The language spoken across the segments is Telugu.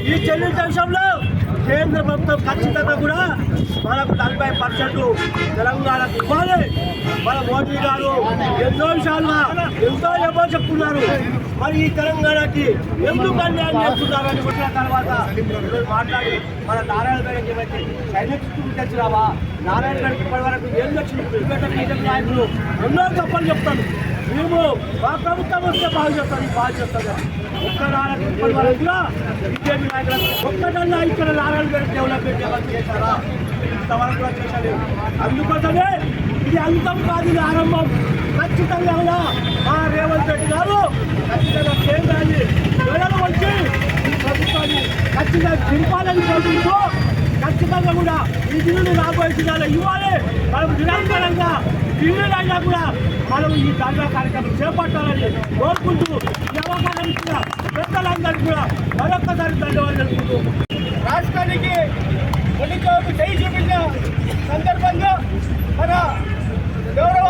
ఈ చెల్లించే విషయంలో కేంద్ర ప్రభుత్వం ఖచ్చితంగా కూడా మనకు 40% తెలంగాణకు ఇవ్వాలి. మన మోదీ గారు ఎన్నో విషయాలుగా ఎంతో ఏమో చెప్తున్నారు. మరి ఈ తెలంగాణకి ఎందుకు అన్యాయం చేస్తున్నారని వచ్చిన తర్వాత మాట్లాడి మన నారాయణగఢ్కి ఏమైతే సైనిక తెచ్చినావా, నారాయణగఢ్కి ఇప్పటి వరకు ఏం తెచ్చిన నాయకులు ఎన్నో తప్పని చెప్తాను. మేము మా ప్రభుత్వం వస్తే బాగు చేస్తాను ఒక్క నారాయణ ఇప్పటి వరకు కూడా బీజేపీ నాయకులకు ఒక్కటన్నా ఇక్కడ నారాయణగఢ్ డెవలప్మెంట్ ఎవరు చేశారా? ఇంతవరకు కూడా చేశారు. అందుకోసమే ఇది అంతం కాదు, ఇది ఆరంభం. ఖచ్చితంగా కూడా మా రేవంత్ రెడ్డి గారు ఖచ్చితంగా కేంద్రాన్ని వేడలు వచ్చి ఈ ప్రభుత్వాన్ని ఖచ్చితంగా దింపాలని కోరుకుంటూ ఖచ్చితంగా కూడా ఈ దిల్లుని రాబోయే జిల్లాలో ఇవ్వాలి. మనం నిరంతరంగా ఢిల్లీలో కూడా మనం ఈ దండా కార్యక్రమం చేపట్టాలని కోరుకుంటూ ఈ అవకాశం ఇచ్చిన పెద్దలందరికీ కూడా మరొక్కసారి ధన్యవాదాలు తెలుపుకుంటూ రాష్ట్రానికి ఎన్నికలకు చేయి చూపించిన సందర్భంగా మన గౌరవ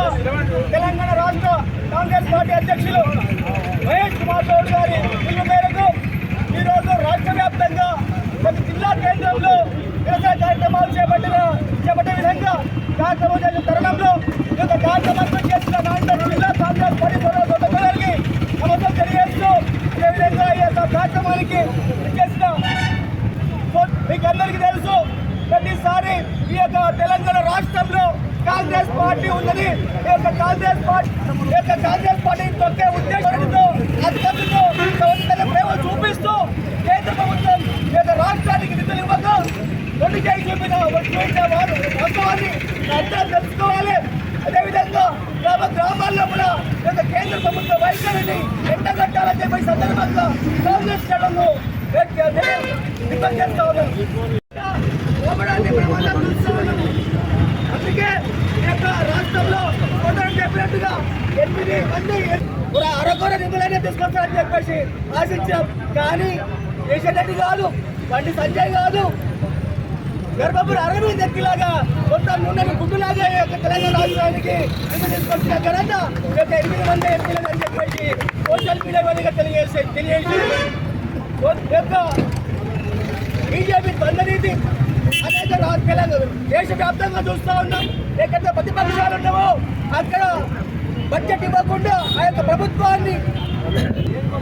తెలంగాణ రాష్ట్ర కాంగ్రెస్ పార్టీ అధ్యక్షులు మహేష్ కుమార్ గౌడ్ గారి పిలుపు మేరకు ఈరోజు రాష్ట్ర వ్యాప్తంగా ప్రతి జిల్లా కేంద్రంలో వ్యవసాయ కార్యక్రమాలు చేపట్టే విధంగా కార్యక్రమం చేసిన తరుణంలో ఈ యొక్క కార్యక్రమాన్ని చేసిన నాయకులు జిల్లా కాంగ్రెస్ పార్టీ సోదరులకి నమస్కారం తెలియజేస్తూ ఏ విధంగా ఈ యొక్క కార్యక్రమానికి చేసిన మీకు అందరికీ తెలుసు. ప్రతిసారి ఈ యొక్క తెలంగాణ రాష్ట్రంలో కాంగ్రెస్ పార్టీ ఉన్నది. ఈ యొక్క కాంగ్రెస్ పార్టీ తొక్కే ఉద్దేశంతో అత్యంతతో ప్రేమ చూపిస్తూ కేంద్ర ప్రభుత్వం ఈ యొక్క రాష్ట్రానికి నిధులు ఇవ్వక కొన్ని చేయి చూపిన వారు వాస్తవాన్ని అర్థం తెలుసుకోవాలి. అదేవిధంగా గ్రామాల్లో కూడా ఈ యొక్క కేంద్ర ప్రభుత్వ వైఖరిని ఎండగట్టాలని చెప్పే సందర్భంగా కాంగ్రెస్ జనంలో డిమాండ్ చేస్తా ఉన్నారు. అందుకే ఈ యొక్క రాష్ట్రంలో చెప్పినట్టుగా 8 మంది అరకొర నిధులనే తీసుకొస్తారని చెప్పేసి ఆశించాం. కానీ కిషన్ రెడ్డి కాదు, బండి సంజయ్ కాదు, గర్భపురి అరవింద్ ఎక్కిలాగా మొత్తం నూనె గుడ్డులాగా తెలంగాణ రాష్ట్రానికి నిధులు తీసుకొచ్చిన ఘనత ఈ యొక్క 8 మంది ఎంపీలని చెప్పేసి సోషల్ మీడియా వల్ల తెలియజేసి యొక్క బీజేపీ దండనీతి అనేక తెలంగాణ దేశవ్యాప్తంగా చూస్తూ ఉన్నాం. ఎక్కడ ప్రతిపక్షాలు ఉన్నామో అక్కడ బడ్జెట్ ఇవ్వకుండా ఆ యొక్క ప్రభుత్వాన్ని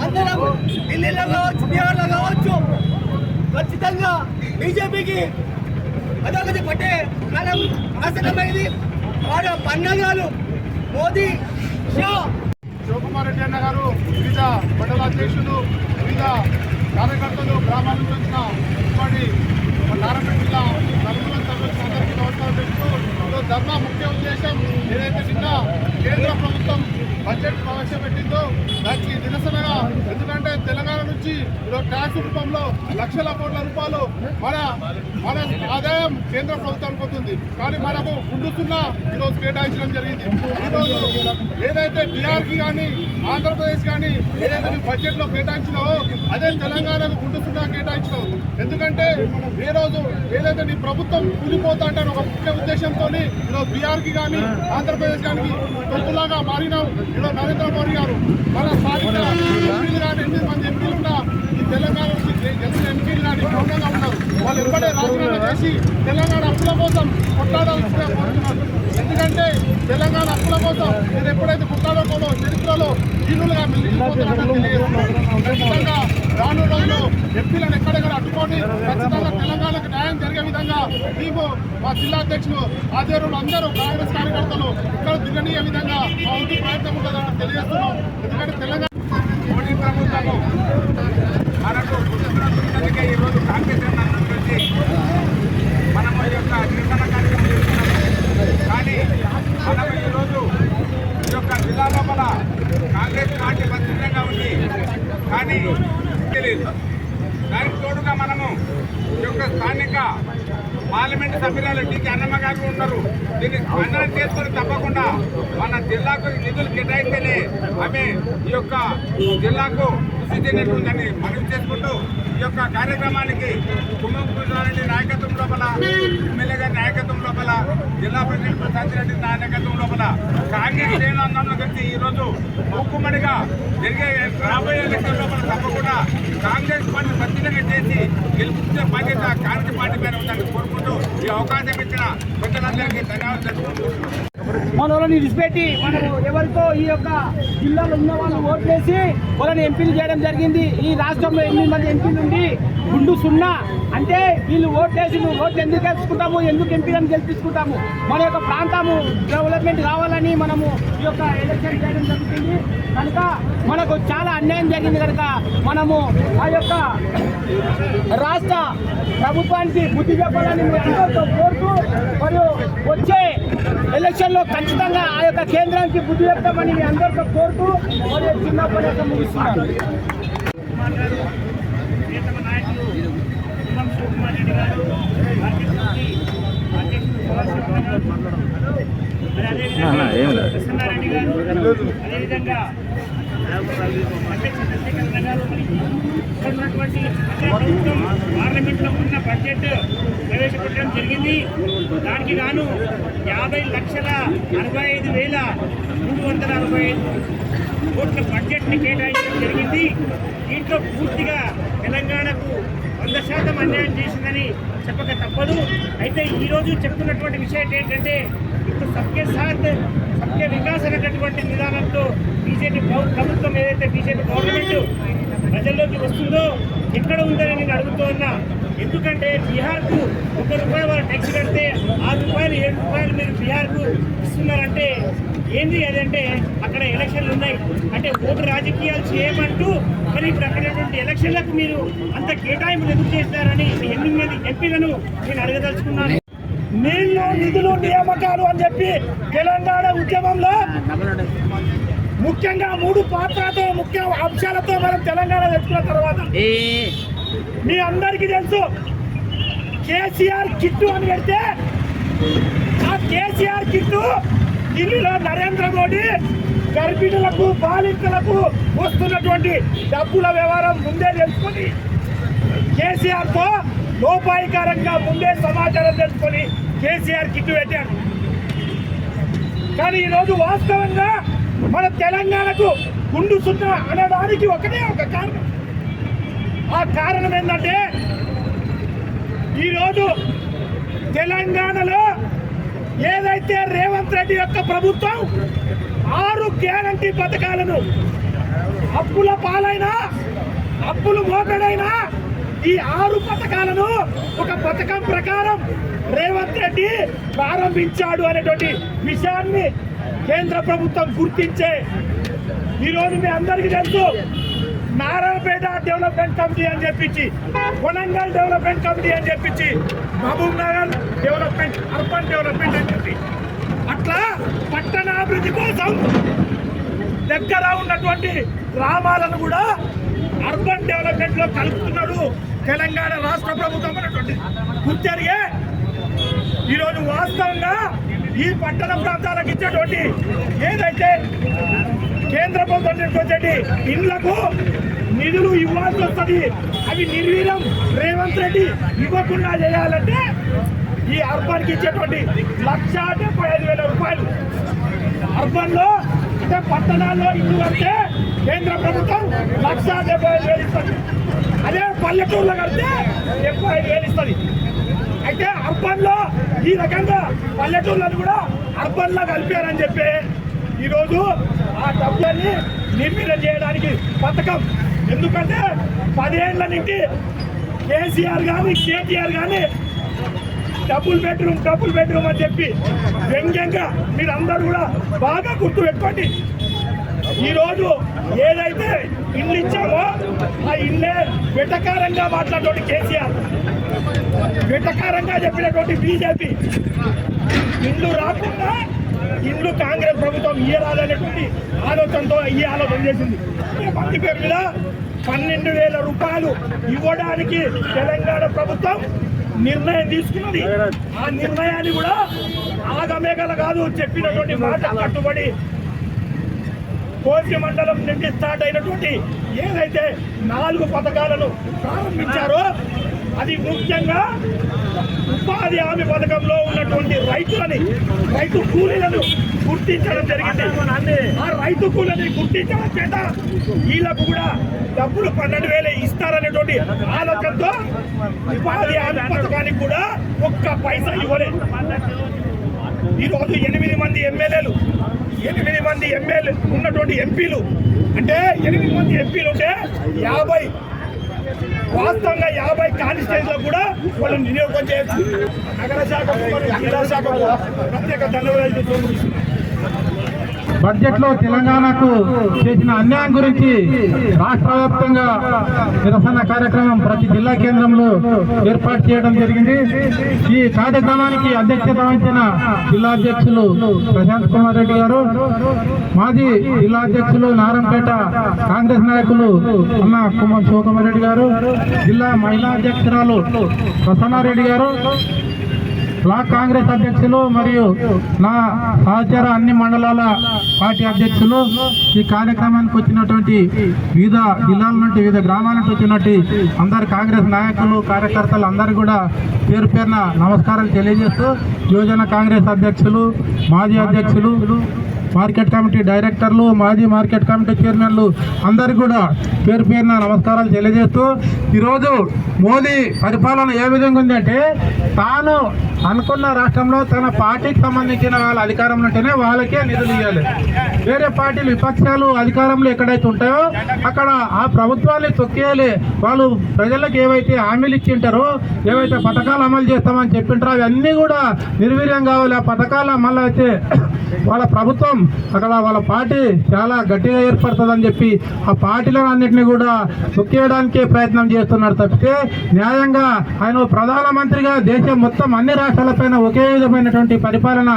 అందరం ఢిల్లీలో కావచ్చు, బీహార్లో కావచ్చు ఖచ్చితంగా బీజేపీకి అదొకటి పట్టే కాలం ఆసనమైంది. వాడు పన్నాగాలు మోదీ షా శివకుమార్ రెడ్డి అన్న గారు వివిధ మండలాధ్యక్షులు వివిధ కార్యకర్తలు గ్రామాల నుంచి వచ్చిన ఉమ్మడి నారాయణ జిల్లా నలుగురందరికీ నమస్కారం చేస్తూ ధర్నా ముఖ్య ఉద్దేశం ఏదైతే నిన్న కేంద్ర ప్రభుత్వం బడ్జెట్ ప్రవేశపెట్టిందో దానికి నిరసనగా, ఎందుకంటే తెలంగాణ నుంచి ఈరోజు ట్యాక్స్ రూపంలో లక్షల కోట్ల రూపాయలు మన ఆదాయం కేంద్ర ప్రభుత్వానికి పోతుంది. కానీ మనకు గుండుసున్నా ఈరోజు కేటాయించడం జరిగింది. ఈరోజు ఏదైతే బీహార్కి కానీ ఆంధ్రప్రదేశ్ కానీ ఏదైతే బడ్జెట్లో కేటాయించినావో అదే తెలంగాణకు గుండుసున్నా కేటాయించినావు. ఎందుకంటే ఏ రోజు ఏదైతే నీ ప్రభుత్వం కూలిపోతా అంటే ఒక ముఖ్య ఉద్దేశంతో ఈరోజు బీహార్కి కానీ ఆంధ్రప్రదేశ్ కానీ తొత్తులాగా మారినావు. ఈరోజు నరేంద్ర మోడీ గారు మన స్థానిక ఎంపీలు కానీ 8 మంది ఎంపీలు ఉన్నా ఈ తెలంగాణ నుంచి గెలిచిన ఎంపీలు కానీ మౌనంగా ఉన్నారు. వాళ్ళు ఎప్పుడే రాజీనామా చేసి తెలంగాణ హక్కుల కోసం కొట్లాడాల్సిన కోరుతున్నారు. ఎందుకంటే తెలంగాణ హక్కుల కోసం మీరు ఎప్పుడైతే కొట్లాడకూడో చరిత్రలో దీనులుగా మిగిలిపోతారని తెలియజేస్తున్నారు. ఖచ్చితంగా రాను రోజుల్లో ఎంపీలను ఎక్కడెక్కడ అడ్డుకొని ఖచ్చితంగా తెలంగాణకు న్యాయం జరిగే విధంగా మేము మా జిల్లా అధ్యక్షులు ఆధ్వర్యంలో అందరూ కాంగ్రెస్ కార్యకర్తలు ఇక్కడ దిగనీయ విధంగా మా వంతు ప్రయత్నం ఉంటుందని తెలియజేస్తున్నాం. ఎందుకంటే తెలంగాణ మోడీ ప్రభుత్వము మనకు గుర్తున్నందుకే ఈరోజు కాంగ్రెస్ నుంచి మనము ఈ యొక్క నిరసన కార్యక్రమం చేస్తున్నాము. కానీ మనము ఈరోజు ఈ యొక్క జిల్లా లోపల కాంగ్రెస్ పార్టీ బలహీనంగా ఉంది. కానీ తెలియదు. దానికి తోడుగా మనము ఈ యొక్క స్థానిక పార్లమెంటు సభ్యురాలు టీకి అన్నమ్మ గారు ఉన్నారు. దీన్ని స్పందన చేసుకొని తప్పకుండా మన జిల్లాకు నిధులు కేటాయిస్తేనే ఆమె ఈ యొక్క జిల్లాకు కృషి చెందినట్టుందని మనవి చేసుకుంటూ ఈ యొక్క కార్యక్రమానికి కుమ్మకృష్ణారెడ్డి నాయకత్వం లోపల, ఎమ్మెల్యే గారి నాయకత్వం లోపల, జిల్లా ప్రెసిడెంట్ ప్రశాంత్ రెడ్డి నాయకత్వం లోపల కాంగ్రెస్ శ్రేణులందరూ కలిసి ఈరోజు మూకుమ్మడిగా జరిగే రాబోయే ఎన్నికల లోపల తప్పకుండా కాంగ్రెస్ పార్టీ ఖచ్చితంగా చేసి గెలిపించే బాధ్యత కాంగ్రెస్ పార్టీ మీద ఉందని కోరుకుంటూ ఈ అవకాశం ఇచ్చిన ప్రజలందరికీ ధన్యవాదాలు తెలుపుకుంటున్నాను. మనల్ని విడిచిపెట్టి మనము ఎవరికో ఈ యొక్క జిల్లాలో ఉన్న వాళ్ళు ఓట్లేసి వాళ్ళని ఎంపీలు చేయడం జరిగింది. ఈ రాష్ట్రంలో 8 మంది ఎంపీలు ఉండి గుండు సున్నా అంటే వీళ్ళు ఓట్లేసి నువ్వు ఓట్లు ఎందుకు గెలుచుకుంటాము, ఎందుకు ఎంపీలను గెలిపించుకుంటాము, మన యొక్క ప్రాంతము డెవలప్మెంట్ కావాలని మనము ఈ యొక్క ఎలక్షన్ చేయడం జరుగుతుంది. కనుక మనకు చాలా అన్యాయం జరిగింది. కనుక మనము ఆ యొక్క రాష్ట్ర ప్రభుత్వానికి బుద్ధి చెప్పాలని అందరితో కోరుతూ మరియు వచ్చే ఎలక్షన్లో ఖచ్చితంగా ఆ యొక్క కేంద్రానికి బుద్ధి చెప్తామని మీ అందరితో కోరుతూ మరియు చిన్న ఉపన్యాసం ముగిస్తున్నాను. కృష్ణారెడ్డి గారు, అదేవిధంగా ప్రభుత్వం పార్లమెంట్లో ఉన్న బడ్జెట్ ప్రవేశపెట్టడం జరిగింది. దానికి గాను 50,65,365 కోట్ల బడ్జెట్ని కేటాయించడం జరిగింది. దీంట్లో పూర్తిగా తెలంగాణకు 100% అన్యాయం చేసిందని చెప్పక తప్పదు. అయితే ఈరోజు చెప్తున్నటువంటి విషయం ఏంటంటే ఇప్పుడు సబ్కే సాత్ సబ్కే వికాస్ అనేటటువంటి విధానంతో బీజేపీ ప్రభుత్వం ఏదైతే బీజేపీ గవర్నమెంట్ ప్రజల్లోకి వస్తుందో ఎక్కడ ఉందని నేను అడుగుతూ ఉన్నా. ఎందుకంటే బీహార్కు ₹1 వాళ్ళు ట్యాక్స్ కడితే ₹6, ₹7 మీరు బీహార్కు ఇస్తున్నారంటే ఏంది అదంటే అక్కడ ఎలక్షన్లు ఉన్నాయి అంటే ఓటు రాజకీయాలు చేయమంటూ మరి ఇప్పుడు అక్కడటువంటి ఎలక్షన్లకు మీరు అంత కేటాయింపులు ఎందుకు చేస్తారని 8 మంది ఎంపీలను నేను అడగదలుచుకున్నాను. నీళ్లు, నిధులు, నియామకాలు అని చెప్పి తెలంగాణ ఉద్యమంలో ముఖ్యంగా 3 పాత్రతో ముఖ్య అంశాలతో మనం తెలంగాణ తెచ్చుకున్న తర్వాత మీ అందరికీ తెలుసు కేసీఆర్ కిట్టు అని పెడితే ఆ కేసీఆర్ కిట్టు ఢిల్లీలో నరేంద్ర మోడీ గర్భిణులకు బాలికలకు వస్తున్నటువంటి డబ్బుల వ్యవహారం ముందే తెలుసుకొని కేసీఆర్తో లోపాయికారంగా ముందే సమాచారం తెలుసుకొని కేసీఆర్ కిట్టు పెట్టాడు. కానీ ఈరోజు వాస్తవంగా మన తెలంగాణకు గుండు సున్నా అనడానికి ఒకటే ఒక కారణం. ఆ కారణం ఏంటంటే ఈరోజు తెలంగాణలో ఏదైతే రేవంత్ రెడ్డి యొక్క ప్రభుత్వం 6 గ్యారంటీ పథకాలను అప్పుల పాలైనా అప్పులు మోకడైనా ఈ 6 పథకాలను ఒక పథకం ప్రకారం రేవంత్ రెడ్డి ప్రారంభించాడు అనేటువంటి విషయాన్ని కేంద్ర ప్రభుత్వం గుర్తించే ఈరోజు మీ అందరికీ తెలుసు నారాయణపేట డెవలప్మెంట్ కమిటీ అని చెప్పించి, వరంగల్ డెవలప్మెంట్ కమిటీ అని చెప్పించి, Mahbubnagar development, urban development అని చెప్పి అట్లా పట్టణాభివృద్ధి కోసం దగ్గర ఉన్నటువంటి గ్రామాలను కూడా అర్బన్ డెవలప్మెంట్ లో కలుపుతున్నాడు తెలంగాణ రాష్ట్ర ప్రభుత్వం అనేటువంటి గుర్తెరిగే ఈరోజు వాస్తవంగా ఈ పట్టణ ప్రాంతాలకు ఇచ్చేటువంటి ఏదైతే కేంద్ర ప్రభుత్వం వచ్చేటి ఇండ్లకు నిధులు ఇవ్వాల్సి వస్తుంది, అవి నిర్వీర్యం రేవంత్ రెడ్డి ఇవ్వకుండా చేయాలంటే ఈ అర్బన్కి ఇచ్చేటువంటి 1,75,000 రూపాయలు అర్బన్ లో అంటే పట్టణాల్లో ఇల్లు కడితే కేంద్ర ప్రభుత్వం 1,75,000 ఇస్తుంది, అదే పల్లెటూరులో కడితే 75,000 ఇస్తుంది. అయితే అర్బన్ లో ఈ రకంగా పల్లెటూర్లను కూడా అర్బన్ లో కలిపారని చెప్పి ఈరోజు ఆ డబ్బులని నిర్వీర్యం చేయడానికి పథకం. ఎందుకంటే 10 ఏళ్ల నుంచి కేసీఆర్ కానీ కేటీఆర్ కానీ డబుల్ బెడ్రూమ్ అని చెప్పి వ్యంగ్యంగా మీరందరూ కూడా బాగా గుర్తుపెట్టుకోండి. ఈరోజు ఏదైతే ఇల్లు ఇచ్చామో ఆ ఇల్లే వెటకారంగా మాట్లాడేటువంటి కేసీఆర్, వెటకారంగా చెప్పినటువంటి బీజేపీ, ఇల్లు రాకుండా ఇల్లు కాంగ్రెస్ ప్రభుత్వం ఇయ్యరాదనేటువంటి ఆలోచనతో ఈ ఆలోచన చేసింది. మంది పేరు మీద 12,000 రూపాయలు ఇవ్వడానికి తెలంగాణ ప్రభుత్వం నిర్ణయం తీసుకున్నది. ఆ నిర్ణయాన్ని కూడా ఆగమేఘల కాదు, చెప్పినటువంటి మాట కట్టుబడి కోసి మండలం నుండి స్టార్ట్ అయినటువంటి ఏదైతే 4 పథకాలను ప్రారంభించారో అది ముఖ్యంగా ఉపాధి హామీ పథకంలో ఉన్నటువంటి రైతు కూలీలను గుర్తించడం జరిగింది. ఆ రైతు కూలీని గుర్తించడం చేత వీళ్ళకు కూడా డబ్బులు 12,000 ఇస్తారనేటువంటి ఆలోచనతో ఉపాధి హామీ పథకానికి కూడా ఒక్క పైసా ఇవ్వలేదు. ఈరోజు 8 మంది ఎమ్మెల్యేలు, 8 మంది ఎమ్మెల్యే ఉన్నటువంటి ఎంపీలు, అంటే 8 మంది ఎంపీలు ఉంటే 50 వాస్తవంగా 50 కాన్స్టిట్యూన్సీలో కూడా వాళ్ళు వినియోగం చేయొచ్చు. నగర శాఖకు జిల్లా శాఖకు ప్రత్యేక ధన్యవాదాలు. బడ్జెట్ లో తెలంగాణకు చేసిన అన్యాయం గురించి రాష్ట్ర వ్యాప్తంగా నిరసన కార్యక్రమం ప్రతి జిల్లా కేంద్రంలో ఏర్పాటు చేయడం జరిగింది. ఈ కార్యక్రమానికి అధ్యక్షత వహించిన జిల్లా అధ్యక్షులు ప్రశాంత్ కుమార్ రెడ్డి గారు, మాజీ జిల్లా అధ్యక్షులు నారంపేట కాంగ్రెస్ నాయకులు అన్న కుమార్ శివకుమార్ రెడ్డి గారు, జిల్లా మహిళా అధ్యక్షురాలు ప్రసన్నారెడ్డి గారు, బ్లాక్ కాంగ్రెస్ అధ్యక్షులు మరియు నా సహచర అన్ని మండలాల పార్టీ అధ్యక్షులు, ఈ కార్యక్రమానికి వచ్చినటువంటి వివిధ జిల్లాల నుండి వివిధ గ్రామాల నుంచి వచ్చినట్టు అందరు కాంగ్రెస్ నాయకులు కార్యకర్తలు అందరూ కూడా పేరు పేరున నమస్కారాలు తెలియజేస్తూ, యువజన కాంగ్రెస్ అధ్యక్షులు, మాజీ అధ్యక్షులు, మార్కెట్ కమిటీ డైరెక్టర్లు, మాజీ మార్కెట్ కమిటీ చైర్మన్లు అందరికీ కూడా పేరు పేరున నమస్కారాలు తెలియజేస్తూ, ఈరోజు మోదీ పరిపాలన ఏ విధంగా ఉందంటే తాను అనుకున్న రాష్ట్రంలో తన పార్టీకి సంబంధించిన వాళ్ళ అధికారంలో ఉంటేనే వాళ్ళకే నిధులు ఇవ్వాలి. వేరే పార్టీలు విపక్షాలు అధికారంలో ఎక్కడైతే ఉంటాయో అక్కడ ఆ ప్రభుత్వాన్ని తొక్కేయాలి. వాళ్ళు ప్రజలకు ఏవైతే హామీలు ఇచ్చింటారో, ఏవైతే పథకాలు అమలు చేస్తామని చెప్పింటారో అవన్నీ కూడా నిర్వీర్యం కావాలి. ఆ పథకాలు అమలు అయితే వాళ్ళ ప్రభుత్వం అక్కడ వాళ్ళ పార్టీ చాలా గట్టిగా ఏర్పడుతుందని చెప్పి ఆ పార్టీలను అన్నింటినీ కూడా తొక్కేయడానికే ప్రయత్నం చేస్తున్నారు తప్పితే న్యాయంగా ఆయన ప్రధానమంత్రిగా దేశం మొత్తం అన్ని రాష్ట్రాలపైన ఒకే విధమైనటువంటి పరిపాలన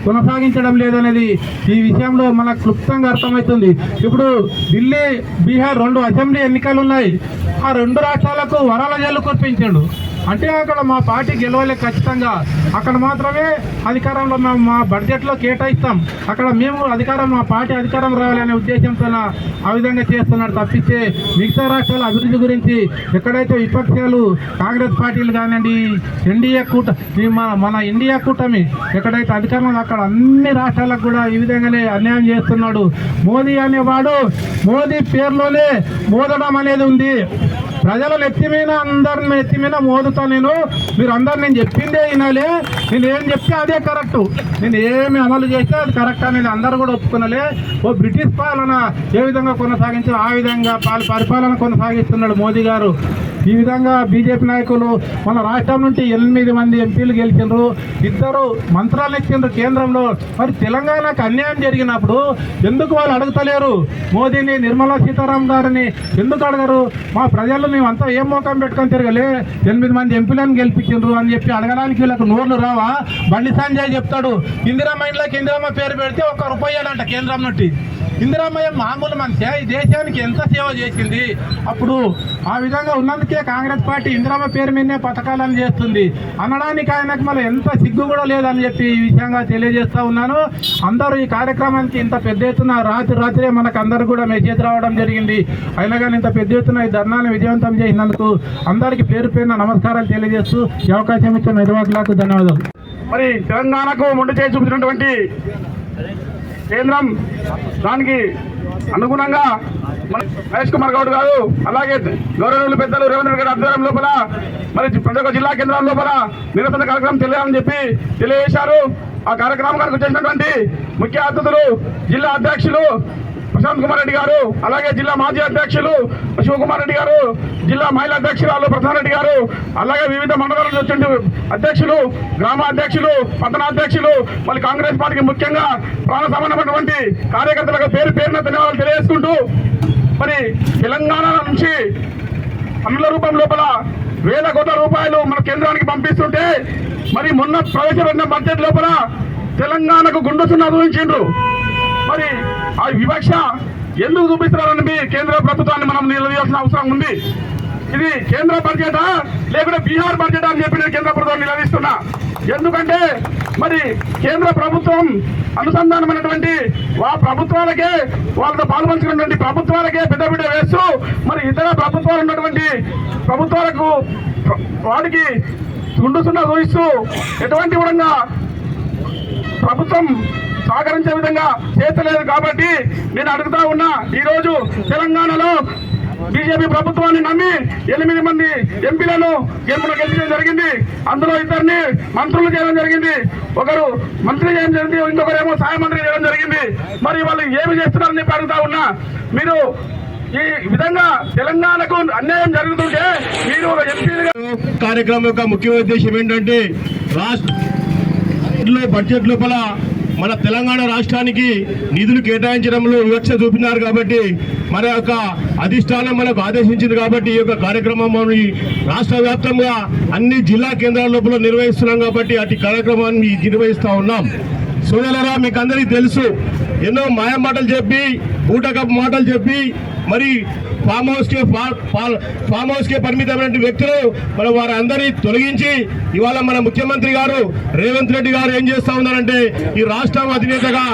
కొనసాగించడం లేదనేది ఈ విషయంలో మనకు క్లుప్తంగా అర్థమవుతుంది. ఇప్పుడు ఢిల్లీ, బీహార్ 2 అసెంబ్లీ ఎన్నికలు ఉన్నాయి. ఆ 2 రాష్ట్రాలకు వరాల జల్లు కురిపించాడు. అంటే అక్కడ మా పార్టీ గెలవలే ఖచ్చితంగా, అక్కడ మాత్రమే అధికారంలో మేము మా బడ్జెట్లో కేటాయిస్తాం, అక్కడ మేము అధికారం మా పార్టీ అధికారం రావాలనే ఉద్దేశంతో ఆ విధంగా చేస్తున్నారు తప్పిస్తే మిగతా రాష్ట్రాల అభివృద్ధి గురించి ఎక్కడైతే విపక్షాలు కాంగ్రెస్ పార్టీలు కానివ్వండి, ఎన్డీఏ మన ఇండియా కూటమి ఎక్కడైతే అధికారంలో అక్కడ అన్ని రాష్ట్రాలకు కూడా ఈ విధంగానే అన్యాయం చేస్తున్నాడు. మోదీ అనేవాడు మోదీ పేరులోనే మోదడం అనేది ఉంది. ప్రజల నెత్తిమీద అందరిని నెత్తిమీద మోదుతా మీరు అందరు నేను చెప్పిందే వినాలి, నేను ఏం చెప్తే అదే కరెక్ట్, నేను ఏమి అమలు చేస్తే అది కరెక్ట్ అనేది అందరూ కూడా ఒప్పుకునలే. ఓ బ్రిటిష్ పాలన ఏ విధంగా కొనసాగించారు ఆ విధంగా పరిపాలన కొనసాగిస్తున్నాడు మోదీ గారు. ఈ విధంగా బీజేపీ నాయకులు మన రాష్ట్రం నుండి 8 మంది ఎంపీలు గెలిచిండ్రు, 2 మంత్రాలు ఇచ్చిండ్రు కేంద్రంలో. మరి తెలంగాణకు అన్యాయం జరిగినప్పుడు ఎందుకు వాళ్ళు అడుగుతలేరు? మోదీని, నిర్మలా సీతారామన్ గారిని ఎందుకు అడగరు? మా ప్రజలు మేమంతా ఏం మోకం పెట్టుకొని తిరగలే, 8 మంది ఎంపీలను గెలిపించిండ్రు అని చెప్పి అడగడానికి వీళ్ళకు నోర్లు రావా? బండి సంజయ్ చెప్తాడు, ఇందిరమ్మ ఇంట్లోకి ఇందిరమ్మ పేరు పెడితే ₹1 అంట కేంద్రం నుండి. ఇందిరామయ్య మామూలు మనిషి ఈ దేశానికి ఎంత సేవ చేసింది. అప్పుడు ఆ విధంగా ఉన్నందుకే కాంగ్రెస్ పార్టీ ఇందిరామ్మ పేరు మీదనే పథకాలను చేస్తుంది అనడానికి ఆయనకు మళ్ళీ ఎంత సిగ్గు కూడా లేదని చెప్పి ఈ విషయంగా తెలియజేస్తా ఉన్నాను. అందరూ ఈ కార్యక్రమానికి ఇంత పెద్ద ఎత్తున రాత్రే మనకు అందరూ కూడా మెసేజ్ రావడం జరిగింది. అయినా కానీ ఇంత పెద్ద ఎత్తున ఈ ధర్నాన్ని విజయవంతం చేసినందుకు అందరికీ పేరు పేరున నమస్కారాలు తెలియజేస్తూ ఈ అవకాశం ఇచ్చిన నిర్వాహకులకు ధన్యవాదాలు. మరి తెలంగాణకు ముందు చేసి చూపించినటువంటి కేంద్రం దానికి అనుగుణంగా మన మహేష్ కుమార్ గౌడ్ గారు అలాగే గౌరవనీయులు పెద్దలు రేవంత్ రెడ్డి గారి ఆధ్వర్యం లోపల మరి ప్రతి ఒక్క జిల్లా కేంద్రాల లోపల నిరసన కార్యక్రమం తెలియాలని చెప్పి తెలియజేశారు. ఆ కార్యక్రమానికి వచ్చేసినటువంటి ముఖ్య అతిథులు జిల్లా అధ్యక్షులు ప్రశాంత్ కుమార్ రెడ్డి గారు, అలాగే జిల్లా మాజీ అధ్యక్షులు శివకుమార్ రెడ్డి గారు, జిల్లా మహిళా అధ్యక్షురాలు ప్రధాన్ రెడ్డి గారు, అలాగే వివిధ మండలాల నుంచి వచ్చిన అధ్యక్షులు, గ్రామ అధ్యక్షులు, పట్టణ అధ్యక్షులు, మళ్ళీ కాంగ్రెస్ పార్టీకి ముఖ్యంగా ప్రాణ సమానమైనటువంటి కార్యకర్తలకు పేరు పేరున ధన్యవాదాలు తెలియజేసుకుంటూ మరి తెలంగాణ నుంచి పన్నుల రూపం లోపల వేల కోట్ల రూపాయలు మన కేంద్రానికి పంపిస్తుంటే మరి మొన్న ప్రవేశపెట్టిన బడ్జెట్ లోపల తెలంగాణకు గుండు సున్నా చూపించిండ్రు. మరి ఆ వివక్ష ఎందుకు చూపిస్తున్నారని కేంద్ర ప్రభుత్వాన్ని మనం నిలదీయాల్సిన అవసరం ఉంది. ఇది కేంద్ర బడ్జెటా లేకుంటే బీహార్ బడ్జెట్ అని చెప్పి నేను కేంద్ర ప్రభుత్వాన్ని నిలదీస్తున్నా. ఎందుకంటే మరి కేంద్ర ప్రభుత్వం అనుసంధానమైనటువంటి ప్రభుత్వాలకే వాళ్ళతో పాల్పంచుకున్నటువంటి ప్రభుత్వాలకే పెద్దబిడ్డ వేస్తూ మరి ఇతర ప్రభుత్వాలు ఉన్నటువంటి ప్రభుత్వాలకు వాడికి గుండు సున్నా చూపిస్తూ ఎటువంటి విధంగా ప్రభుత్వం సహకరించే విధంగా చేస్తలేదు. కాబట్టి నేను అడుగుతా ఉన్నా, ఈరోజు తెలంగాణలో బీజేపీ ప్రభుత్వాన్ని నమ్మి 8 మంది ఎంపీలను గెలిపించడం జరిగింది. అందులో 2 మంత్రులు చేయడం జరిగింది, ఒకరు మంత్రి చేయడం జరిగింది, ఇంకొకరేమో సహాయ మంత్రి చేయడం జరిగింది. మరి వాళ్ళు ఏమి చేస్తున్నారని చెప్పి అడుగుతా ఉన్నా. మీరు ఈ విధంగా తెలంగాణకు అన్యాయం జరుగుతుంటే మీరు ఒక ఎంపీలుగా కార్యక్రమం యొక్క ముఖ్య ఉద్దేశం ఏంటంటే రాష్ట్రంలో బడ్జెట్ లోపల మన తెలంగాణ రాష్ట్రానికి నిధులు కేటాయించడంలో వివక్ష చూపినారు. కాబట్టి మన యొక్క అధిష్టానం మనకు ఆదేశించింది. కాబట్టి ఈ యొక్క కార్యక్రమం రాష్ట్ర వ్యాప్తంగా అన్ని జిల్లా కేంద్రాల లోపల నిర్వహిస్తున్నాం. కాబట్టి అటు కార్యక్రమాన్ని నిర్వహిస్తూ ఉన్నాం. సోదరులారా, మీకు అందరికీ తెలుసు, ఎన్నో మాయ మాటలు చెప్పి ఊటకపు మాటలు చెప్పి మరి ఫామ్ హౌస్ కే పరిమితమైన వ్యక్తులు మరి వారందరినీ తొలగించి ఇవాళ మన ముఖ్యమంత్రి గారు రేవంత్ రెడ్డి గారు ఏం చేస్తా ఉన్నారంటే ఈ రాష్ట్రం అధినేతగా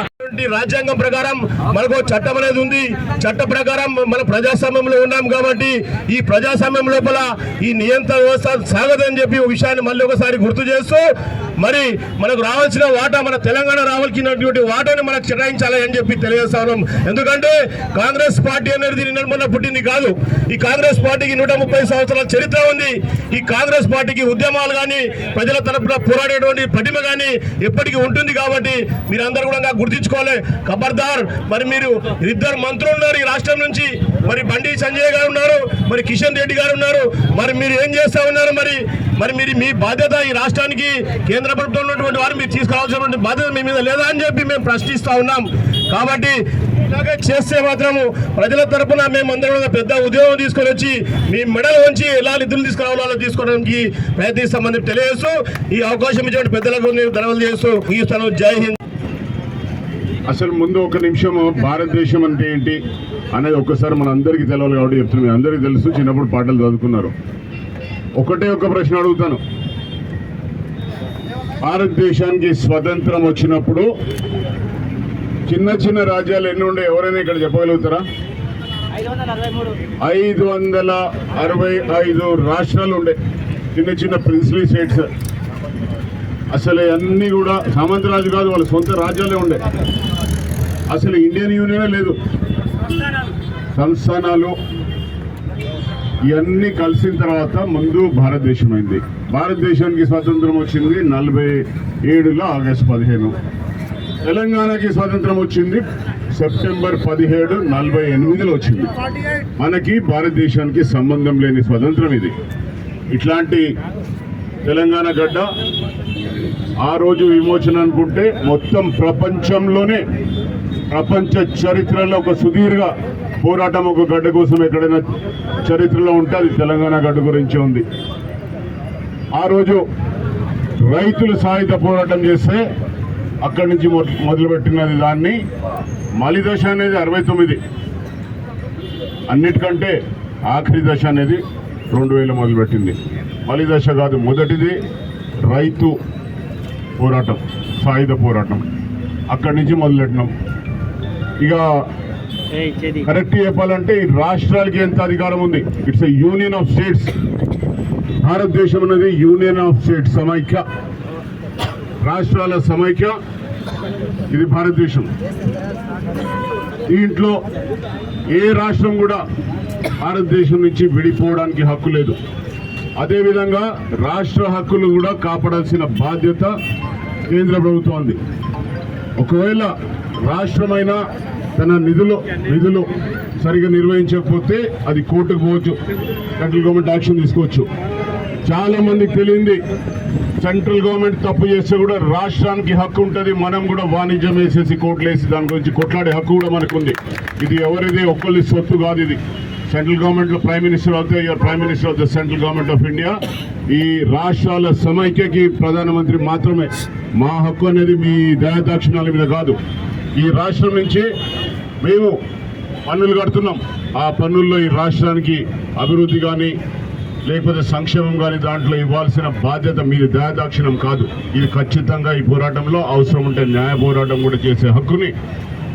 రాజ్యాంగం ప్రకారం మనకు చట్టం అనేది ఉంది. చట్ట ప్రకారం మన ప్రజాస్వామ్యంలో ఉన్నాం. కాబట్టి ఈ ప్రజాస్వామ్యం లోపల ఈ నియంత్రణ వ్యవస్థ సాగదని చెప్పి ఒక విషయాన్ని మళ్ళీ ఒకసారి గుర్తు చేస్తూ మరి మనకు రావాల్సిన వాటా, మన తెలంగాణ రావాల్సినటువంటి వాటాని మనకు కేటాయించాలి అని చెప్పి తెలియజేస్తా ఉన్నాం. ఎందుకంటే కాంగ్రెస్ పార్టీ అనేది నిన్న మొన్న పుట్టింది కాదు. ఈ కాంగ్రెస్ పార్టీకి 130 సంవత్సరాల చరిత్ర ఉంది. ఈ కాంగ్రెస్ పార్టీకి ఉద్యమాలు కానీ ప్రజల తరపున పోరాడేటువంటి పటిమ కానీ ఎప్పటికీ ఉంటుంది. కాబట్టి మీరందరూ కూడా గుర్తించుకోవాలి. ఖబర్దార్, మరి మీరు 2 మంత్రులు ఉన్నారు ఈ రాష్ట్రం నుంచి, మరి బండి సంజయ్ గారు ఉన్నారు, మరి కిషన్ రెడ్డి గారు ఉన్నారు. మరి మీరు ఏం చేస్తా ఉన్నారు? మరి మీరు మీ బాధ్యత ఈ రాష్ట్రానికి కేంద్ర ప్రభుత్వం ఉన్నటువంటి వారు మీరు తీసుకురావాల్సినటువంటి బాధ్యత మీ మీద లేదా అని చెప్పి మేము ప్రశ్నిస్తా ఉన్నాం. కాబట్టి ఇలాగే చేస్తే మాత్రము ప్రజల తరపున మేమందరం పెద్ద ఉద్యోగం తీసుకొని వచ్చి మీ మెడలు ఉంచి ఎలా నిధులు తీసుకురావాలో తీసుకోవడానికి ప్రయత్నిస్తామని తెలియజేస్తూ ఈ అవకాశం ఇచ్చిన పెద్దలకు ధన్యవాదాలు చేస్తూ ముగిస్తాను. జై హింద్. అసలు ముందు ఒక నిమిషం భారతదేశం అంటే ఏంటి అనేది ఒక్కసారి మన అందరికీ తెలవాలి. కాబట్టి చెప్తున్నాను, మీ అందరికీ తెలుసు, చిన్నప్పుడు పాటలు చదువుకున్నారు. ఒకటే ఒక ప్రశ్న అడుగుతాను. భారతదేశానికి స్వతంత్రం వచ్చినప్పుడు చిన్న చిన్న రాజ్యాలు ఎన్ని ఉండే ఎవరైనా ఇక్కడ చెప్పగలుగుతారా? 565 రాష్ట్రాలు ఉండే, చిన్న చిన్న ప్రిన్స్లీ స్టేట్స్. అసలు అన్నీ కూడా సామంతరాజు కాదు, వాళ్ళ సొంత రాజ్యాలే ఉండే. అసలు ఇండియన్ యూనియనే లేదు, సంస్థానాలు ఇవన్నీ కలిసిన తర్వాత ముందు భారతదేశం అయింది. భారతదేశానికి స్వాతంత్రం వచ్చింది 47లో ఆగస్టు 15. తెలంగాణకి స్వాతంత్రం వచ్చింది సెప్టెంబర్ 17, 48లో వచ్చింది. మనకి భారతదేశానికి సంబంధం లేని స్వతంత్రం ఇది. ఇట్లాంటి తెలంగాణ గడ్డ ఆ రోజు విమోచన అనుకుంటే మొత్తం ప్రపంచంలోనే, ప్రపంచ చరిత్రలో ఒక సుదీర్ఘ పోరాటం ఒక గడ్డ కోసం ఎక్కడైనా చరిత్రలో ఉంటే అది తెలంగాణ గడ్డ గురించి ఉంది. ఆ రోజు రైతులు సాయుధ పోరాటం చేస్తే అక్కడి నుంచి మొదలుపెట్టినది దాన్ని మలి దశ అనేది 69, అన్నిటికంటే ఆఖరి దశ అనేది 2000 మొదలుపెట్టింది. మలి దశ కాదు, మొదటిది రైతు పోరాటం, సాయుధ పోరాటం, అక్కడి నుంచి మొదలెట్టినాం. ఇక కరెక్ట్ చెప్పాలంటే ఈ రాష్ట్రాలకి ఎంత అధికారం ఉంది, it's a union of states. భారతదేశం అనేది యూనియన్ ఆఫ్ స్టేట్స్, సమైక్య రాష్ట్రాల సమైక్య, ఇది భారతదేశం. దీంట్లో ఏ రాష్ట్రం కూడా భారతదేశం నుంచి విడిపోవడానికి హక్కు లేదు. అదేవిధంగా రాష్ట్ర హక్కులు కూడా కాపాడాల్సిన బాధ్యత కేంద్ర ప్రభుత్వం ఉంది. ఒకవేళ రాష్ట్రమైనా తన నిధులు సరిగా నిర్వహించకపోతే అది కోర్టుకు పోవచ్చు, సెంట్రల్ గవర్నమెంట్ యాక్షన్ తీసుకోవచ్చు. చాలా మందికి తెలియంది, సెంట్రల్ గవర్నమెంట్ తప్పు చేస్తే కూడా రాష్ట్రానికి హక్కు ఉంటుంది. మనం కూడా వాణిజ్యం వేసేసి కోర్టులు వేసి దాని గురించి కొట్లాడే హక్కు కూడా మనకు ఉంది. ఇది ఎవరిది ఒక్కరి సొత్తు కాదు. ఇది సెంట్రల్ గవర్నమెంట్లో ప్రైమ్ మినిస్టర్ అవుతే your prime minister of the central government of India. ఈ రాష్ట్రాల సమైక్యకి ప్రధానమంత్రి మాత్రమే. మా హక్కు అనేది మీ దయాదాక్షిణ్యాల మీద కాదు. ఈ రాష్ట్రం నుంచి మేము పన్నులు కడుతున్నాం. ఆ పన్నుల్లో ఈ రాష్ట్రానికి అభివృద్ధి కానీ లేకపోతే సంక్షేమం కానీ దాంట్లో ఇవ్వాల్సిన బాధ్యత మీది దయాదాక్షిణ్యం కాదు. ఇది ఖచ్చితంగా ఈ పోరాటంలో అవసరం ఉంటే న్యాయ పోరాటం కూడా చేసే హక్కుని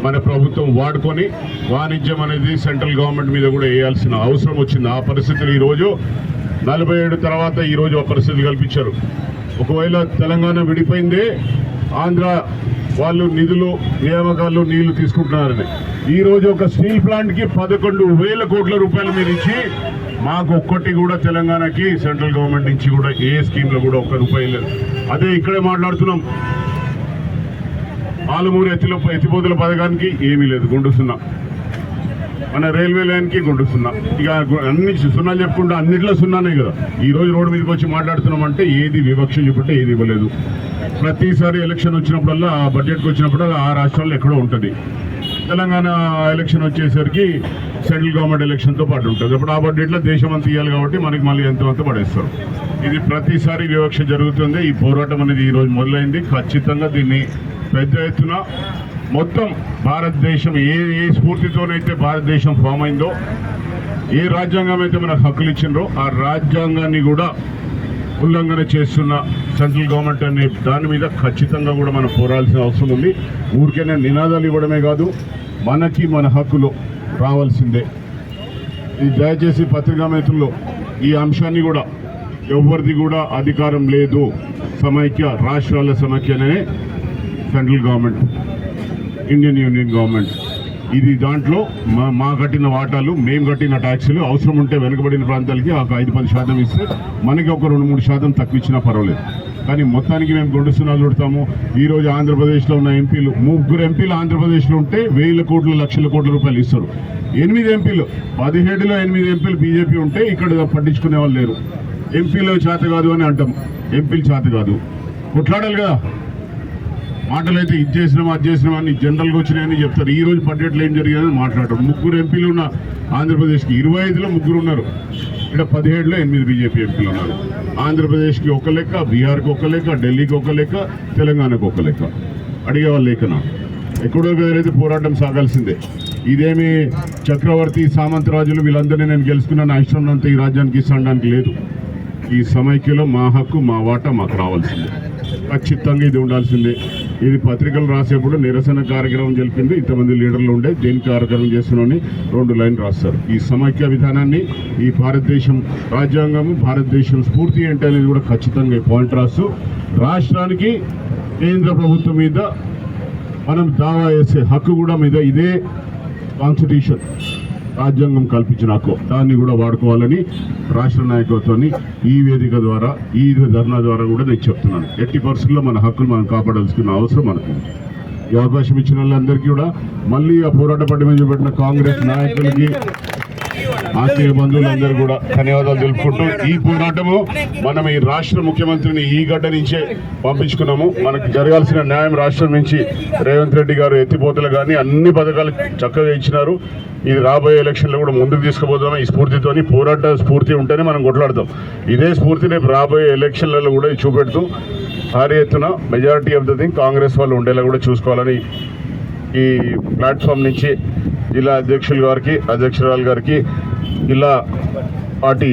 మన ప్రభుత్వం వాడుకొని వాణిజ్యం అనేది సెంట్రల్ గవర్నమెంట్ మీద కూడా వేయాల్సిన అవసరం వచ్చింది. ఆ పరిస్థితులు ఈరోజు 47 తర్వాత ఈరోజు ఆ పరిస్థితులు కల్పించారు. ఒకవేళ తెలంగాణ విడిపోయిందే ఆంధ్ర వాళ్ళు నిధులు నియామకాలు నీళ్లు తీసుకుంటున్నారని. ఈరోజు ఒక స్టీల్ ప్లాంట్కి 11,000 కోట్ల రూపాయలు మీరు ఇచ్చి మాకు ఒక్కటి కూడా తెలంగాణకి సెంట్రల్ గవర్నమెంట్ నుంచి కూడా ఏ స్కీమ్లో కూడా ఒక్క రూపాయి లేదు. అదే ఇక్కడే మాట్లాడుతున్నాం. ఆలమూరు ఎత్తిపోతుల పథకానికి ఏమీ లేదు, గుండు సున్నా. మన రైల్వే లైన్కి గుండు సున్నా. ఇక అన్ని సున్నాలు చెప్పుకుంటే అన్నింటిలో సున్నానే కదా. ఈరోజు రోడ్డు మీదకి వచ్చి మాట్లాడుతున్నామంటే ఏది వివక్ష చూపెట్టే ఏది ఇవ్వలేదు. ప్రతిసారి ఎలక్షన్ వచ్చినప్పుడల్లా ఆ బడ్జెట్కి వచ్చినప్పుడల్లా ఆ రాష్ట్రాల్లో ఎక్కడో ఉంటుంది. తెలంగాణ ఎలక్షన్ వచ్చేసరికి సెంట్రల్ గవర్నమెంట్ ఎలక్షన్తో పాటు ఉంటుంది. అప్పుడు ఆ బడ్జెట్లో దేశం అంతా ఇవ్వాలి కాబట్టి మనకి మళ్ళీ ఎంతో పడేస్తారు. ఇది ప్రతిసారి వివక్ష జరుగుతుంది. ఈ పోరాటం అనేది ఈరోజు మొదలైంది. ఖచ్చితంగా దీన్ని పెద్ద ఎత్తున మొత్తం భారతదేశం ఏ స్ఫూర్తితోనైతే భారతదేశం ఫామ్ అయిందో, ఏ రాజ్యాంగం అయితే మనకు హక్కులు ఇచ్చిండ్రో ఆ రాజ్యాంగాన్ని కూడా ఉల్లంఘన చేస్తున్న సెంట్రల్ గవర్నమెంట్ అనే దాని మీద ఖచ్చితంగా కూడా మనం పోరాడాల్సిన అవసరం ఉంది. ఊరికైనా నినాదాలు ఇవ్వడమే కాదు, మనకి మన హక్కులు రావాల్సిందే. ఇది దయచేసి పత్రికా మిత్రుల్లో ఈ అంశాన్ని కూడా ఎవరిది కూడా అధికారం లేదు. సమైక్య రాష్ట్రాల సమైక్యనే central government, Indian union government. ఇది దాంట్లో మా కట్టిన వాటాలు, మేము కట్టిన ట్యాక్సులు అవసరం ఉంటే వెనుకబడిన ప్రాంతాలకి ఒక 5-10% ఇస్తే మనకి ఒక 2-3% తక్కువ ఇచ్చినా పర్వాలేదు. కానీ మొత్తానికి మేము గొడుస్తున్నాలు చూడతాము. ఈరోజు ఆంధ్రప్రదేశ్లో ఉన్న ఎంపీలు 3 ఎంపీలు ఆంధ్రప్రదేశ్లో ఉంటే 1,000 కోట్లు 1,00,000 కోట్ల రూపాయలు ఇస్తారు. 8 ఎంపీలు 17లో 8 ఎంపీలు బీజేపీ ఉంటే ఇక్కడ పట్టించుకునే వాళ్ళు లేరు. ఎంపీలు చేత కాదు అని అంటాం, ఎంపీలు చేత కాదు. కొట్లాడాలి కదా. మాటలు అయితే ఇది చేసినాం అది చేసినాం అని జనరల్గా వచ్చినాయని చెప్తారు. ఈ రోజు బడ్జెట్లో ఏం జరిగిందని మాట్లాడటం. 3 ఎంపీలు ఉన్న ఆంధ్రప్రదేశ్కి 25లో 3 ఉన్నారు. ఇక్కడ 17లో 8 బీజేపీ ఎంపీలు ఉన్నారు. ఆంధ్రప్రదేశ్కి ఒక లెక్క, బీహార్కి ఒక లెక్క, ఢిల్లీకి ఒక లెక్క, తెలంగాణకు ఒక లెక్క. అడిగేవాళ్ళు లేకనా? ఎక్కడో వేరైతే పోరాటం సాగాల్సిందే. ఇదేమి చక్రవర్తి సామంతరాజులు వీళ్ళందరినీ నేను గెలుచుకున్నాను ఇష్టం ఈ రాజ్యానికి ఇస్తాడానికి లేదు. ఈ సమైక్యలో మా హక్కు మా వాటా మాకు రావాల్సిందే. ఖచ్చితంగా ఇది ఉండాల్సిందే. ఇది పత్రికలు రాసేప్పుడు నిరసన కార్యక్రమం జరిపింది, ఇంతమంది లీడర్లు ఉండే దేని కార్యక్రమం చేస్తున్నామని 2 లైన్లు రాస్తారు. ఈ సమైక్య విధానాన్ని, ఈ భారతదేశం రాజ్యాంగము, భారతదేశం స్ఫూర్తి ఏంటి అనేది కూడా ఖచ్చితంగా పాయింట్ రాస్తూ రాష్ట్రానికి కేంద్ర ప్రభుత్వం మీద మనం దావా వేసే హక్కు కూడా మీద ఇదే కాన్స్టిట్యూషన్ రాజ్యాంగం కల్పించిన హక్కు, దాన్ని కూడా వాడుకోవాలని రాష్ట్ర నాయకత్వాన్ని ఈ వేదిక ద్వారా, ఈ ధర్నా ద్వారా కూడా నేను చెప్తున్నాను. ఎట్టి పరిస్థితుల్లో మన హక్కులు మనం కాపాడాల్సిన అవసరం మనకు. ఈ అవకాశం ఇచ్చిన వాళ్ళందరికీ కూడా మళ్ళీ ఆ పోరాట పట్టిన చూపెట్టిన కాంగ్రెస్ నాయకులకి, ఆత్మీయ బంధువులందరూ కూడా ధన్యవాదాలు తెలుపుకుంటూ, ఈ పోరాటము మనం ఈ రాష్ట్ర ముఖ్యమంత్రిని ఈ గడ్డ నుంచే పంపించుకున్నాము. మనకు జరగాల్సిన న్యాయం రాష్ట్రం నుంచి రేవంత్ రెడ్డి గారు ఎత్తిపోతలు కానీ అన్ని పథకాలు చక్కగా ఇచ్చినారు. ఇది రాబోయే ఎలక్షన్లో కూడా ముందుకు తీసుకుపోతాం. ఈ స్ఫూర్తితోని, పోరాట స్ఫూర్తి ఉంటేనే మనం కొట్లాడతాం. ఇదే స్ఫూర్తి రేపు రాబోయే ఎలక్షన్లలో కూడా చూపెడుతూ భారీ ఎత్తున majority of the thing Congress వాళ్ళు ఉండేలా కూడా చూసుకోవాలని ఈ ప్లాట్ఫామ్ నుంచి జిల్లా అధ్యక్షులు గారికి, అధ్యక్షురాలు గారికి, జిల్లా పార్టీ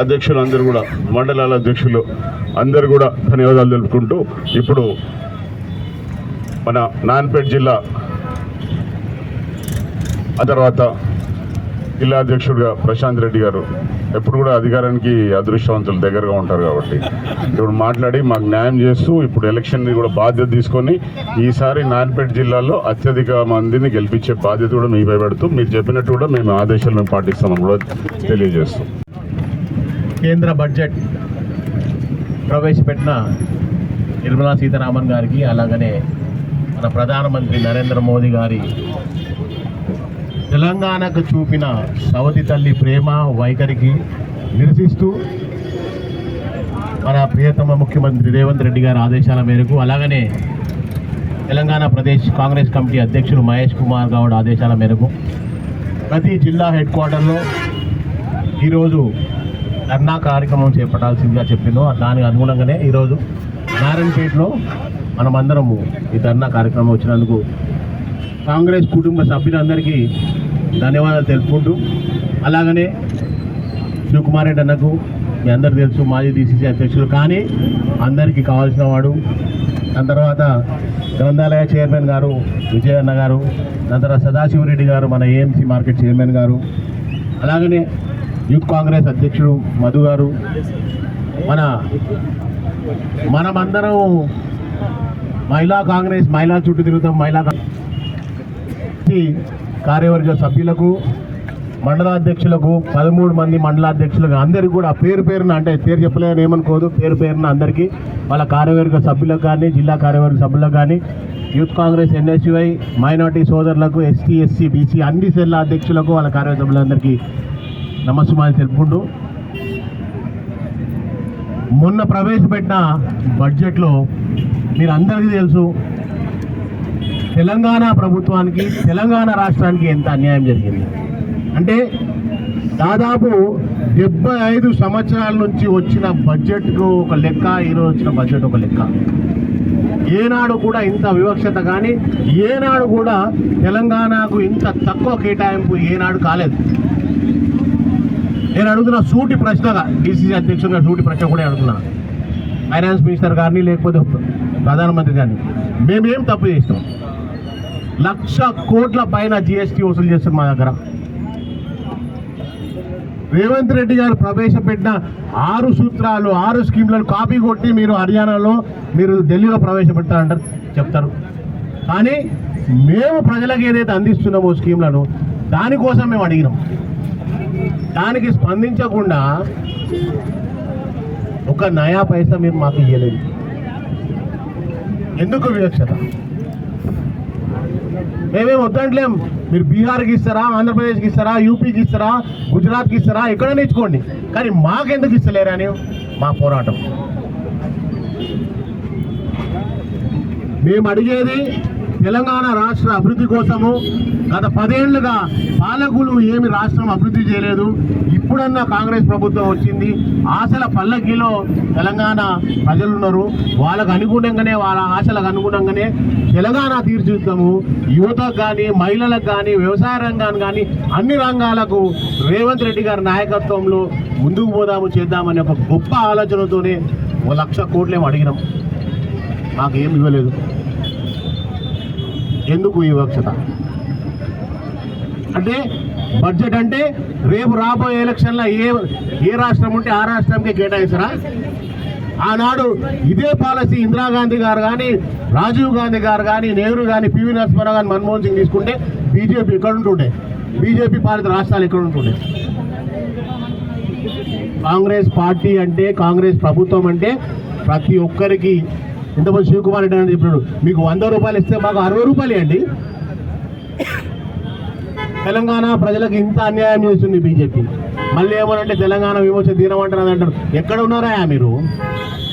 అధ్యక్షులు అందరూ కూడా, మండలాల అధ్యక్షులు అందరూ కూడా ధన్యవాదాలు తెలుపుకుంటూ, ఇప్పుడు మన నాన్పేట్ జిల్లా ఆ తర్వాత జిల్లా అధ్యక్షుడిగా ప్రశాంత్ రెడ్డి గారు ఎప్పుడు కూడా అధికారానికి అదృష్టవంతులు దగ్గరగా ఉంటారు కాబట్టి ఇప్పుడు మాట్లాడి మాకు న్యాయం చేస్తూ ఇప్పుడు ఎలక్షన్ కూడా బాధ్యత తీసుకొని ఈసారి నాన్పేట జిల్లాలో అత్యధిక మందిని గెలిపించే బాధ్యత కూడా మీపై పెడుతూ మీరు చెప్పినట్టు కూడా మేము ఆదేశాలు మేము పాటిస్తామని కూడా తెలియజేస్తాం. కేంద్ర బడ్జెట్ ప్రవేశపెట్టిన నిర్మలా సీతారామన్ గారికి, అలాగనే మన ప్రధానమంత్రి నరేంద్ర మోదీ గారి తెలంగాణకు చూపిన సవతి తల్లి ప్రేమ వైఖరికి నిరసిస్తూ మన ప్రియతమ ముఖ్యమంత్రి రేవంత్ రెడ్డి గారి ఆదేశాల మేరకు, అలాగనే తెలంగాణ ప్రదేశ్ కాంగ్రెస్ కమిటీ అధ్యక్షులు మహేష్ కుమార్ గౌడ్ ఆదేశాల మేరకు ప్రతి జిల్లా హెడ్ క్వార్టర్లో ఈరోజు ధర్నా కార్యక్రమం చేపట్టాల్సిందిగా చెప్పిందో దానికి అనుగుణంగానే ఈరోజు నారాయణపేటలో మనమందరము ఈ ధర్నా కార్యక్రమం వచ్చినందుకు కాంగ్రెస్ కుటుంబ సభ్యులందరికీ ధన్యవాదాలు తెలుపుకుంటూ, అలాగనే శివకుమార్ రెడ్డి అన్నకు మీ అందరికీ తెలుసు, మాజీ DCC అధ్యక్షులు, కానీ అందరికీ కావాల్సిన వాడు. దాని తర్వాత గ్రంథాలయ చైర్మన్ గారు విజయ్ అన్న గారు, దాని తర్వాత సదాశివరెడ్డి గారు మన AMC మార్కెట్ చైర్మన్ గారు, అలాగనే యూత్ కాంగ్రెస్ అధ్యక్షుడు మధు గారు, మనమందరం మహిళా కాంగ్రెస్ మహిళా చుట్టూ తిరుగుతాం. మహిళా కార్యవర్గ సభ్యులకు, మండలాధ్యక్షులకు, 13 మంది మండలాధ్యక్షులకు అందరికీ కూడా పేరు పేరున, అంటే పేరు చెప్పలేదని ఏమనుకోదు, పేరు పేరున అందరికీ వాళ్ళ కార్యవర్గ సభ్యులకు కానీ, జిల్లా కార్యవర్గ సభ్యులకు కానీ, యూత్ కాంగ్రెస్ NSUI మైనార్టీ సోదరులకు, ST SC BC అన్ని సెల్ల అధ్యక్షులకు, వాళ్ళ కార్యవర్గ సభ్యులందరికీ నమస్కారం తెలుపుకుంటూ, మొన్న ప్రవేశపెట్టిన బడ్జెట్లో మీరు అందరికీ తెలుసు తెలంగాణ ప్రభుత్వానికి, తెలంగాణ రాష్ట్రానికి ఎంత అన్యాయం జరిగింది. అంటే దాదాపు 75 సంవత్సరాల నుంచి వచ్చిన బడ్జెట్కు ఒక లెక్క, ఈరోజు వచ్చిన బడ్జెట్ ఒక లెక్క. ఏనాడు కూడా ఇంత వివక్షత కానీ, ఏనాడు కూడా తెలంగాణకు ఇంత తక్కువ కేటాయింపు ఏనాడు కాలేదు. నేను అడుగుతున్న సూటి ప్రశ్నగా, DCC అధ్యక్షుడిగా సూటి ప్రశ్న కూడా అడుగుతున్నా, ఫైనాన్స్ మినిస్టర్ గారిని లేకపోతే ప్రధానమంత్రి గారిని, మేమేం తప్పు చేస్తాం? 1,00,000 కోట్ల పైన GST వసూలు చేస్తారు మా దగ్గర. రేవంత్ రెడ్డి గారు ప్రవేశపెట్టిన 6 సూత్రాలు, 6 స్కీమ్లను కాపీ కొట్టి మీరు హర్యానాలో, మీరు ఢిల్లీలో ప్రవేశపెట్టారంటారు, చెప్తారు. కానీ మేము ప్రజలకు ఏదైతే అందిస్తున్నామో స్కీమ్లను, దానికోసం మేము అడిగినాం. దానికి స్పందించకుండా ఒక నయా పైసా మీరు మాకు ఇవ్వలేదు. ఎందుకు వివక్షత? మేమేం వద్దంటలేం. మీరు బీహార్కి ఇస్తారా, ఆంధ్రప్రదేశ్కి ఇస్తారా, యూపీకి ఇస్తారా, గుజరాత్కి ఇస్తారా, ఎక్కడైనా ఇచ్చుకోండి, కానీ మాకెందుకు ఇస్తలేరని మా పోరాటం. మేము అడిగేది తెలంగాణ రాష్ట్ర అభివృద్ధి కోసము. గత 10 ఏళ్లుగా పాలకులు ఏమి రాష్ట్రం అభివృద్ధి చేయలేదు. ఇప్పుడన్నా కాంగ్రెస్ ప్రభుత్వం వచ్చింది, ఆశల పల్లకిలో తెలంగాణ ప్రజలు ఉన్నారు. వాళ్ళకు అనుగుణంగానే, వాళ్ళ ఆశలకు అనుగుణంగానే తెలంగాణ తీర్చిదిద్దాము. యువతకు కానీ, మహిళలకు కానీ, వ్యవసాయ రంగాన్ని కానీ, అన్ని రంగాలకు రేవంత్ రెడ్డి గారి నాయకత్వంలో ముందుకు పోదాము, చేద్దామని ఒక గొప్ప ఆలోచనతోనే 1,00,000 కోట్లేమో అడిగినాం. మాకు ఏమి ఇవ్వలేదు. ఎందుకు ఈ వివక్షత? అంటే బడ్జెట్ అంటే రేపు రాబోయే ఎలక్షన్లో ఏ రాష్ట్రం ఉంటే ఆ రాష్ట్రానికి కేటాయిస్తారా? ఆనాడు ఇదే పాలసీ ఇందిరాగాంధీ గారు కానీ, రాజీవ్ గాంధీ గారు కానీ, నెహ్రూ కానీ, PV నరసింహారావు కానీ, మన్మోహన్ సింగ్ తీసుకుంటే బీజేపీ ఎక్కడ ఉంటుండే? బీజేపీ పాలిత రాష్ట్రాలు ఎక్కడ ఉంటుండే? కాంగ్రెస్ పార్టీ అంటే, కాంగ్రెస్ ప్రభుత్వం అంటే ప్రతి ఒక్కరికి, ఇంతమంది శివకుమార్ రెడ్డి అని చెప్పినాడు, మీకు 100 రూపాయలు ఇస్తే మాకు 60 రూపాయలు ఇవ్వండి. తెలంగాణ ప్రజలకు ఇంత అన్యాయం చేస్తుంది బీజేపీ. మళ్ళీ ఏమనంటే తెలంగాణ విమోచన దినం అంటారు అంటారు. ఎక్కడ ఉన్నారా మీరు?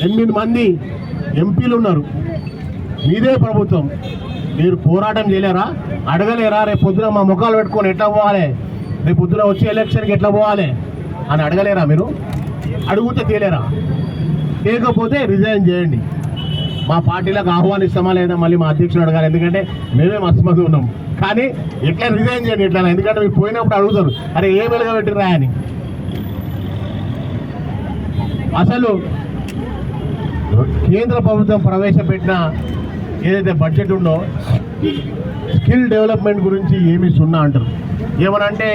8 మంది ఎంపీలు ఉన్నారు, మీదే ప్రభుత్వం. మీరు పోరాటం చేయలేరా? అడగలేరా? రేపు పొద్దున మా ముఖాలు పెట్టుకొని ఎట్లా పోవాలి, రేపు పొద్దున వచ్చే ఎలక్షన్కి ఎట్లా పోవాలి అని అడగలేరా? మీరు అడుగుతే తేలేరా? లేకపోతే రిజైన్ చేయండి. మా పార్టీలకు ఆహ్వానిస్తామా లేదా మళ్ళీ మా అధ్యక్షుడు అడగాలి, ఎందుకంటే మేమే మస్తు మంది ఉన్నాం. కానీ ఎట్లా రిజైన్ చేయండి ఎట్లా, ఎందుకంటే మీరు పోయినప్పుడు అడుగుతారు అరే ఏ వెలుగబెట్టిరా అని. అసలు కేంద్ర ప్రభుత్వం ప్రవేశపెట్టిన ఏదైతే బడ్జెట్ ఉందో స్కిల్ డెవలప్మెంట్ గురించి ఏమి సున్నా అంటారు. ఏమనంటే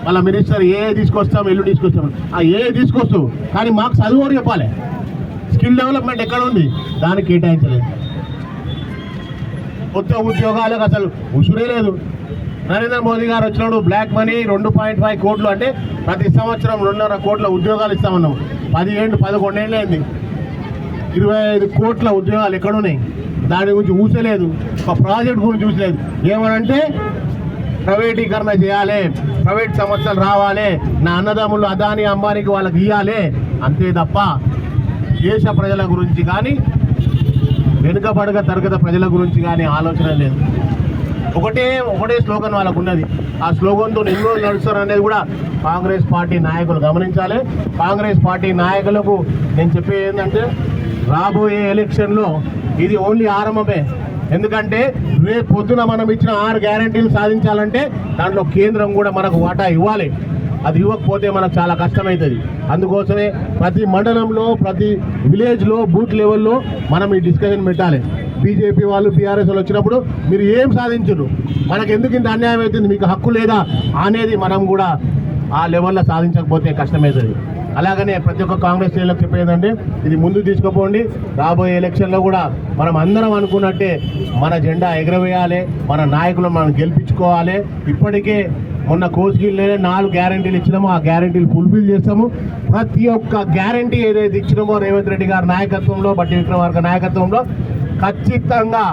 వాళ్ళ మినిస్టర్ ఏ తీసుకొస్తాం ఎల్లు తీసుకొస్తాం, ఏ తీసుకొస్తావు కానీ మాకు చదువు కూడా చెప్పాలి. స్కిల్ డెవలప్మెంట్ ఎక్కడ ఉంది, దానికి కేటాయించలేదు. కొత్త ఉద్యోగాలకు అసలు ఉసురే లేదు. నరేంద్ర మోదీ గారు వచ్చినప్పుడు బ్లాక్ మనీ 2.5 కోట్లు అంటే ప్రతి సంవత్సరం 2.5 కోట్ల ఉద్యోగాలు ఇస్తామన్నాం. 11 ఏళ్ళు అయింది, 25 కోట్ల ఉద్యోగాలు ఎక్కడున్నాయి, దాని గురించి ఊసలేదు. ఒక ప్రాజెక్ట్ గురించి చూసలేదు. ఏమనంటే ప్రైవేటీకరణ చేయాలి, ప్రైవేట్ సంస్థలు రావాలి, నా అన్నదమ్ములు అదాని అంబానీకి వాళ్ళకి ఇవ్వాలి, అంతే తప్ప దేశ ప్రజల గురించి కానీ వెనుకబడగ తరగతి ప్రజల గురించి కానీ ఆలోచన లేదు. ఒకటే స్లోగన్ వాళ్ళకు ఉన్నది. ఆ స్లోగన్తో ఎన్నో నడుస్తారు అనేది కూడా కాంగ్రెస్ పార్టీ నాయకులు గమనించాలి. కాంగ్రెస్ పార్టీ నాయకులకు నేను చెప్పేది ఏంటంటే రాబోయే ఎలక్షన్లో ఇది ఓన్లీ ఆరంభమే. ఎందుకంటే రేపు పొద్దున మనం ఇచ్చిన 6 గ్యారెంటీలు సాధించాలంటే దాంట్లో కేంద్రం కూడా మనకు వాటా ఇవ్వాలి. అది ఇవ్వకపోతే మనకు చాలా కష్టమవుతుంది. అందుకోసమే ప్రతి మండలంలో ప్రతి విలేజ్లో బూత్ లెవెల్లో మనం ఈ డిస్కషన్ పెట్టాలి. బీజేపీ వాళ్ళు బీఆర్ఎస్ వాళ్ళు వచ్చినప్పుడు మీరు ఏం సాధించరు, మనకు ఎందుకు ఇంత అన్యాయం అవుతుంది, మీకు హక్కు లేదా అనేది మనం కూడా ఆ లెవెల్లో సాధించకపోతే కష్టమవుతుంది. అలాగనే ప్రతి ఒక్క కాంగ్రెస్ శ్రేణులకు చెప్పేదంటే ఇది ముందు తీసుకుపోండి. రాబోయే ఎలక్షన్లో కూడా మనం అందరం అనుకున్నట్టే మన జెండా ఎగరవేయాలి, మన నాయకులను మనం గెలిపించుకోవాలి. ఇప్పటికే మొన్న కోసిగిరిలోనే 4 గ్యారెంటీలు ఇచ్చినామో ఆ గ్యారెంటీలు ఫుల్ఫిల్ చేస్తాము. ప్రతి ఒక్క గ్యారెంటీ ఏదైతే ఇచ్చినామో రేవంత్ రెడ్డి గారి నాయకత్వంలో, బట్టి విక్రమార్క నాయకత్వంలో ఖచ్చితంగా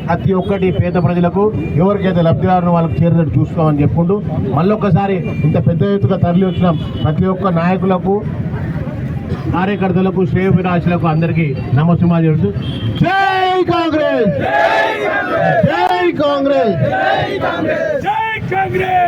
ప్రతి ఒక్కటి పేద ప్రజలకు ఎవరికైతే లబ్ధిదారులు వాళ్ళకి చేరేటట్టు చూస్తామని చెప్పుకుంటూ మళ్ళొక్కసారి ఇంత పెద్ద ఎత్తుగా తరలి వచ్చిన ప్రతి ఒక్క నాయకులకు, కార్యకర్తలకు, శ్రేయోభిలాషులకు అందరికీ నమస్సుమాలు చెబుతూ జై కాంగ్రెస్, జై కాంగ్రెస్, జై కాంగ్రెస్.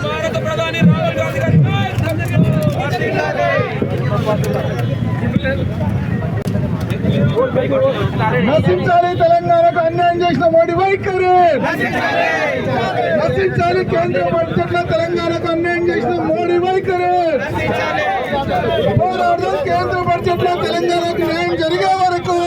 భారత ప్రధాని రాహుల్ గాంధీ గారి నశించాలి తెలంగాణకు అన్యాయం చేసిన మోడీ వైఖరి, నశించాలి కేంద్ర బడ్జెట్లో తెలంగాణకు అన్యాయం చేసిన మోడీ వైఖరి, పోరాడదాం కేంద్ర బడ్జెట్లో తెలంగాణకు న్యాయం జరిగే వరకు.